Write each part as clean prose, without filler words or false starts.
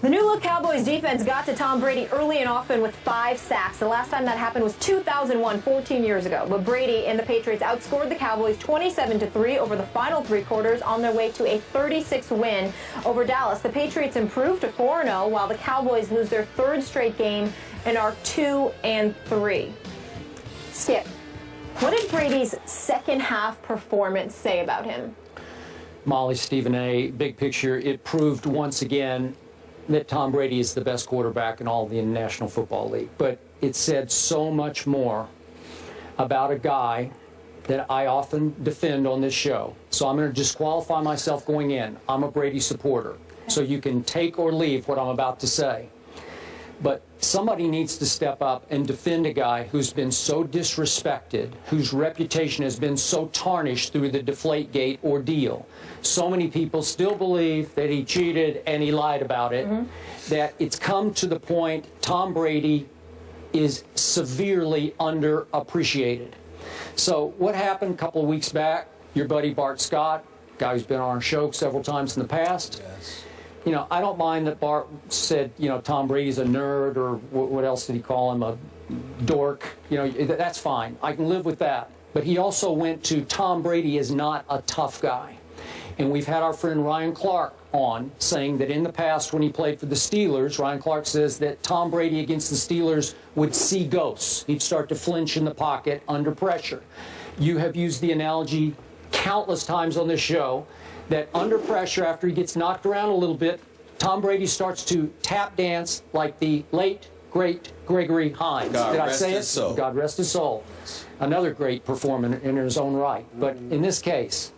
The new-look Cowboys defense got to Tom Brady early and often with 5 sacks. The last time that happened was 2001, 14 years ago. But Brady and the Patriots outscored the Cowboys 27-3 over the final 3 quarters on their way to a 36 win over Dallas. The Patriots improved to 4-0 while the Cowboys lose their 3rd straight game and are 2-3. Skip, what did Brady's second-half performance say about him? Molly, Stephen A., big picture, it proved once again that Tom Brady is the best quarterback in all of the National Football League. But it said so much more about a guy that I often defend on this show. So I'm going to disqualify myself going in. I'm a Brady supporter. So you can take or leave what I'm about to say. But somebody needs to step up and defend a guy who's been so disrespected, whose reputation has been so tarnished through the Deflategate ordeal. So many people still believe that he cheated and he lied about it, that it's come to the point Tom Brady is severely underappreciated. So what happened a couple of weeks back? Your buddy Bart Scott, guy who's been on our show several times in the past. Yes. You know, I don't mind that Bart said, you know, Tom Brady's a nerd, or what else did he call him, a dork. You know, that's fine. I can live with that. But he also went to Tom Brady is not a tough guy. And we've had our friend Ryan Clark on saying that in the past when he played for the Steelers, Ryan Clark says that Tom Brady against the Steelers would see ghosts. He'd start to flinch in the pocket under pressure. You have used the analogy countless times on this show that under pressure, after he gets knocked around a little bit, Tom Brady starts to tap dance like the late, great Gregory Hines. Did I say it? Soul. God rest his soul. Another great performer in his own right. But in this case,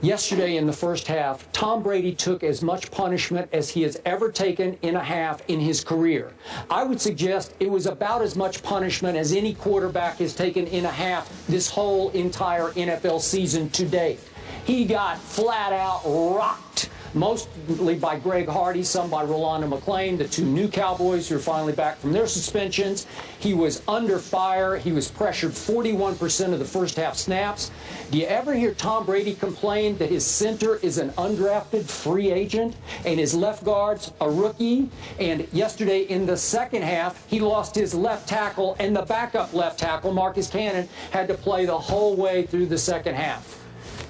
yesterday in the first half, Tom Brady took as much punishment as he has ever taken in a half in his career. I would suggest it was about as much punishment as any quarterback has taken in a half this whole entire NFL season to date. He got flat out rocked, mostly by Greg Hardy, some by Rolando McClain, the 2 new Cowboys who are finally back from their suspensions. He was under fire. He was pressured 41% of the first half snaps. Do you ever hear Tom Brady complain that his center is an undrafted free agent and his left guard's a rookie? And yesterday in the second half, he lost his left tackle, and the backup left tackle, Marcus Cannon, had to play the whole way through the second half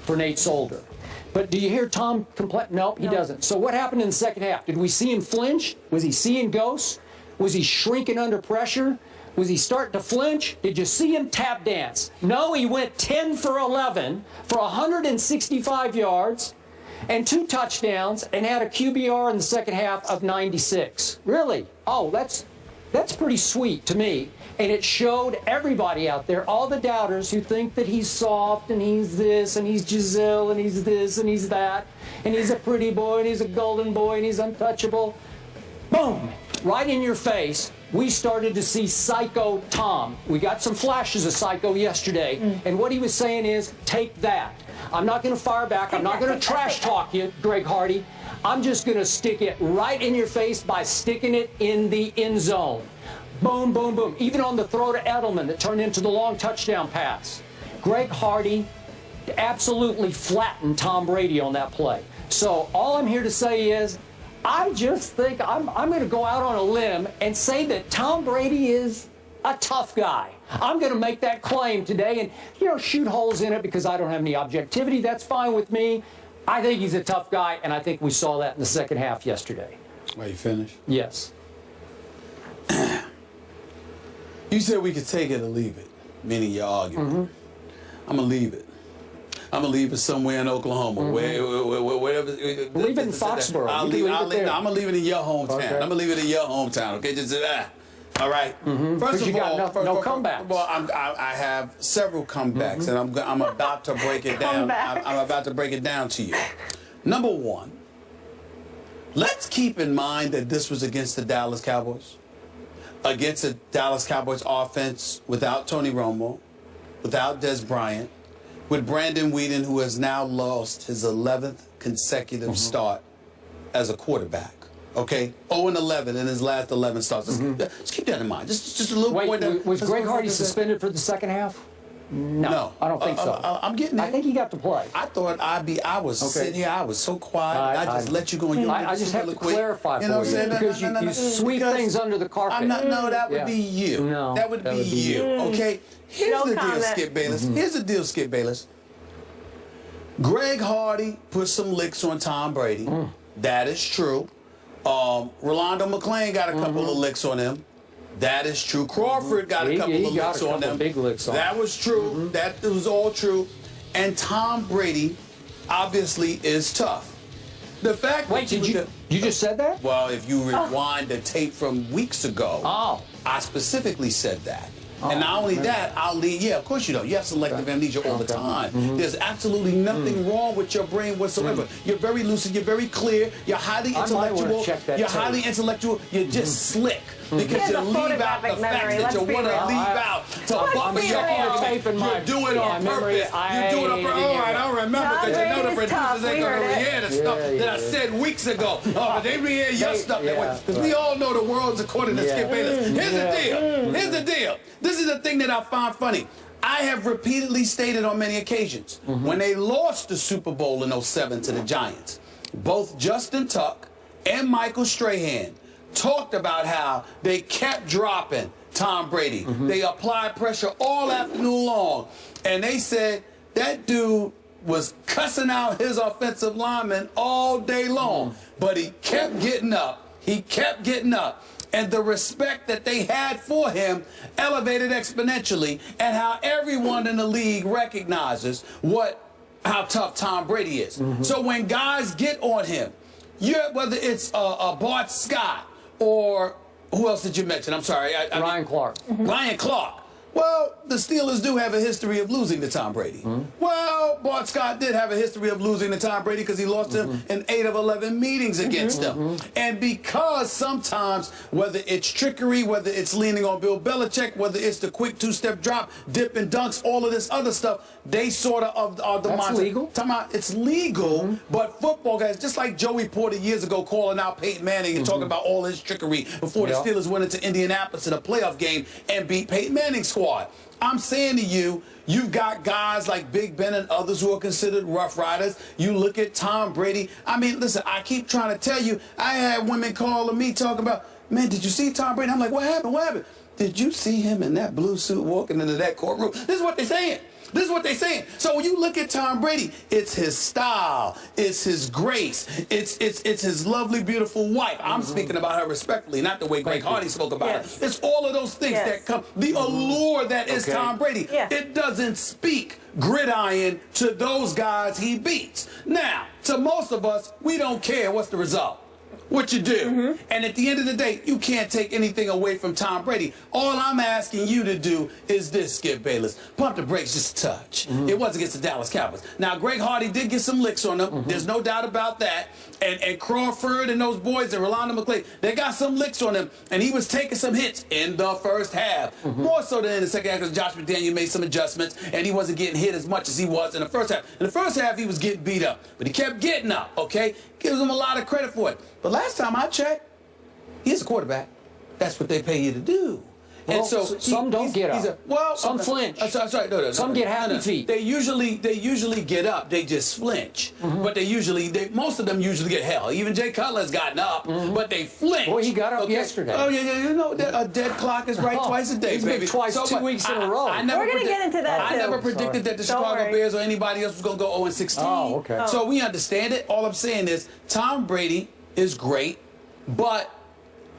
for Nate Solder. But do you hear Tom complain? Nope, he doesn't. So what happened in the second half? Did we see him flinch? Was he seeing ghosts? Was he shrinking under pressure? Was he starting to flinch? Did you see him tap dance? No, he went 10 for 11 for 165 yards and 2 touchdowns and had a QBR in the second half of 96. Really? Oh, that's pretty sweet to me. And it showed everybody out there, all the doubters who think that he's soft and he's this and he's Giselle and he's this and he's that and he's a pretty boy and he's a golden boy and he's untouchable. Boom! Right in your face, we started to see Psycho Tom. We got some flashes of Psycho yesterday. And what he was saying is, take that. I'm not going to fire back. I'm not going to trash talk you, Greg Hardy. I'm just going to stick it right in your face by sticking it in the end zone. Boom, boom, boom. Even on the throw to Edelman that turned into the long touchdown pass. Greg Hardy absolutely flattened Tom Brady on that play. So all I'm here to say is, I just think I'm going to go out on a limb and say that Tom Brady is a tough guy. I'm going to make that claim today and, you know, shoot holes in it because I don't have any objectivity. That's fine with me. I think he's a tough guy, and I think we saw that in the second half yesterday. Are you finished? Yes. You said we could take it or leave it, meaning your argument. I'm going to leave it. I'm going to leave it somewhere in Oklahoma. Wherever. Leave it in Foxborough. I'm going to leave it in your hometown. Okay. I'm going to leave it in your hometown, okay? Just all right? First of all, no comebacks. Well, I have several comebacks, and I'm about to break it down. I'm about to break it down to you. Number one, let's keep in mind that this was against the Dallas Cowboys. Against the Dallas Cowboys offense without Tony Romo, without Des Bryant, with Brandon Whedon, who has now lost his 11th consecutive start as a quarterback. Okay? 0-11 in his last 11 starts. Just keep that in mind. Just a little point. Was Greg Hardy suspended for the second half? No, I don't think so. I'm getting there. I think he got to play. I thought I was sitting here, I was so quiet, I just let you go. I just have to clarify for you, because you sweep things under the carpet. No, that would be you. No, that would be you. Okay? Here's the deal, Skip Bayless. Here's the deal, Skip Bayless. Greg Hardy put some licks on Tom Brady. That is true. Rolando McClain got a couple of licks on him. That is true. Crawford got a couple of licks on them. Big licks on that was true. That was all true. And Tom Brady obviously is tough. The fact Wait, that you just said that? Well, if you rewind the tape from weeks ago, I specifically said that. And not only that, I'll leave. Yeah, of course you don't. You have selective amnesia all the time. There's absolutely nothing wrong with your brain whatsoever. You're very lucid. You're very clear. You're highly intellectual. You're highly intellectual. You're just slick because you leave out the facts that you want to leave out to bump your argument. You're doing it on purpose. You're doing it on purpose. Oh, I don't remember because you know the producers ain't going to re-air the stuff that I said weeks ago. But they re-air your stuff. Because we all know the world's according to Skip Bayless. Here's the deal. Here's the deal. This is the thing that I find funny. I have repeatedly stated on many occasions, when they lost the Super Bowl in '07 to the Giants, both Justin Tuck and Michael Strahan talked about how they kept dropping Tom Brady. They applied pressure all afternoon long. And they said that dude was cussing out his offensive lineman all day long. But he kept getting up. He kept getting up. And the respect that they had for him elevated exponentially, and how everyone in the league recognizes how tough Tom Brady is. So when guys get on him, whether it's Bart Scott or who else did you mention? I'm sorry. Ryan Clark. Ryan Clark. Well, the Steelers do have a history of losing to Tom Brady. Well, Bart Scott did have a history of losing to Tom Brady because he lost him in 8 of 11 meetings against him. And because sometimes, whether it's trickery, whether it's leaning on Bill Belichick, whether it's the quick two-step drop, dip and dunks, all of this other stuff, they sort of are the mindset. That's legal? It's legal, but football guys, just like Joey Porter years ago calling out Peyton Manning and talking about all his trickery before the Steelers went into Indianapolis in a playoff game and beat Peyton Manning's squad. I'm saying to you, you've got guys like Big Ben and others who are considered rough riders. You look at Tom Brady. I mean, listen, I keep trying to tell you, I had women calling me talking about, man, did you see Tom Brady? I'm like, what happened? What happened? Did you see him in that blue suit walking into that courtroom? This is what they're saying. This is what they're saying. So when you look at Tom Brady, it's his style, it's his grace, it's his lovely, beautiful wife. I'm speaking about her respectfully, not the way Greg Hardy spoke about her. It's all of those things that come, the allure that is Tom Brady. It doesn't speak gridiron to those guys he beats. Now, to most of us, we don't care what's the result. What you do. And at the end of the day, you can't take anything away from Tom Brady. All I'm asking you to do is this, Skip Bayless. Pump the brakes just a touch. It was against the Dallas Cowboys. Now, Greg Hardy did get some licks on them. There's no doubt about that. And Crawford and those boys and Rolando McClain, they got some licks on him. And he was taking some hits in the first half. More so than in the second half because Josh McDaniel made some adjustments and he wasn't getting hit as much as he was in the first half. In the first half, he was getting beat up. But he kept getting up, okay? Gives him a lot of credit for it. But last time I checked, he's a quarterback. That's what they pay you to do. Well, and so some don't get up. Some flinch. Sorry, some get happy feet. They usually get up. They just flinch. But most of them usually get held. Even Jay Cutler's gotten up, but they flinch. Boy, he got up yesterday. Oh yeah. You know a dead clock is right twice a day, baby. Twice, 2 weeks in a row. We're going to get into that too. I never predicted that the Chicago Bears or anybody else was going to go 0-16. Oh, okay. So we understand it. All I'm saying is Tom Brady is great, but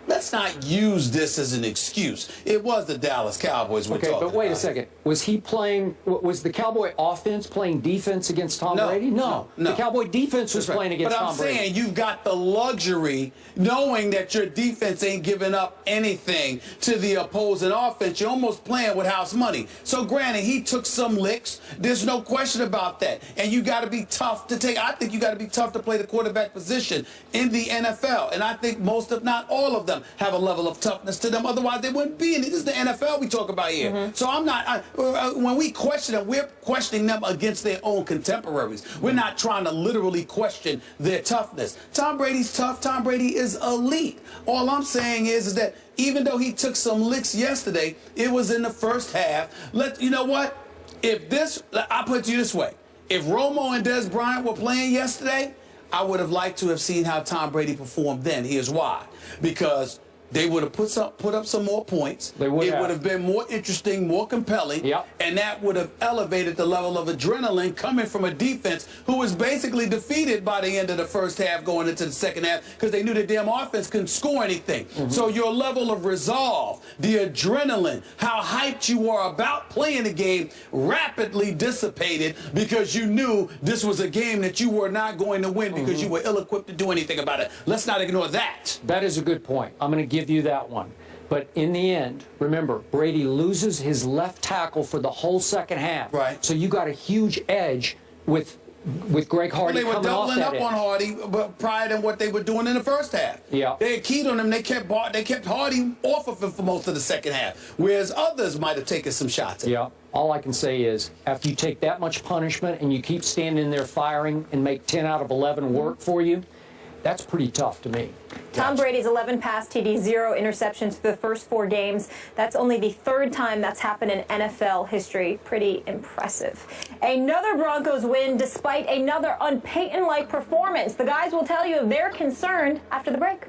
let's not use this as an excuse. It was the Dallas Cowboys we're talking about. Okay, but wait a second. Was the Cowboy offense playing defense against Tom Brady? No. The Cowboy defense was playing against Tom Brady. But I'm saying you've got the luxury, knowing that your defense ain't giving up anything to the opposing offense. You're almost playing with house money. So granted, he took some licks. There's no question about that. And you got to be tough to take. I think you got to be tough to play the quarterback position in the NFL. And I think most, if not all of them, have a level of toughness to them. Otherwise, they wouldn't be in it. This is the NFL we talk about here. So I'm not, when we question them, we're questioning them against their own contemporaries. We're not trying to literally question their toughness. Tom Brady's tough. Tom Brady is elite. All I'm saying is that even though he took some licks yesterday, it was in the first half. You know what? If this, I'll put it to you this way. If Romo and Des Bryant were playing yesterday, I would have liked to have seen how Tom Brady performed then. Here's why. Because they would have put up some more points. It would have been more interesting, more compelling, and that would have elevated the level of adrenaline coming from a defense who was basically defeated by the end of the first half going into the second half because they knew the damn offense couldn't score anything. So your level of resolve, the adrenaline, how hyped you are about playing the game rapidly dissipated because you knew this was a game that you were not going to win because you were ill-equipped to do anything about it. Let's not ignore that. That is a good point. I'm going to give you that one. But in the end, remember, Brady loses his left tackle for the whole second half. Right. So you got a huge edge with Greg Hardy coming off that They were doubling up edge. on Hardy prior to what they were doing in the first half. Yeah. They had keyed on him. They kept Hardy off of him for most of the second half, whereas others might have taken some shots at him. Yeah. All I can say is, after you take that much punishment and you keep standing there firing and make 10 out of 11 work for you, that's pretty tough to me. Tom Brady's 11 pass TDs, 0 interceptions for the first 4 games. That's only the 3rd time that's happened in NFL history. Pretty impressive. Another Broncos win despite another un-Peyton-like performance. The guys will tell you they're concerned after the break.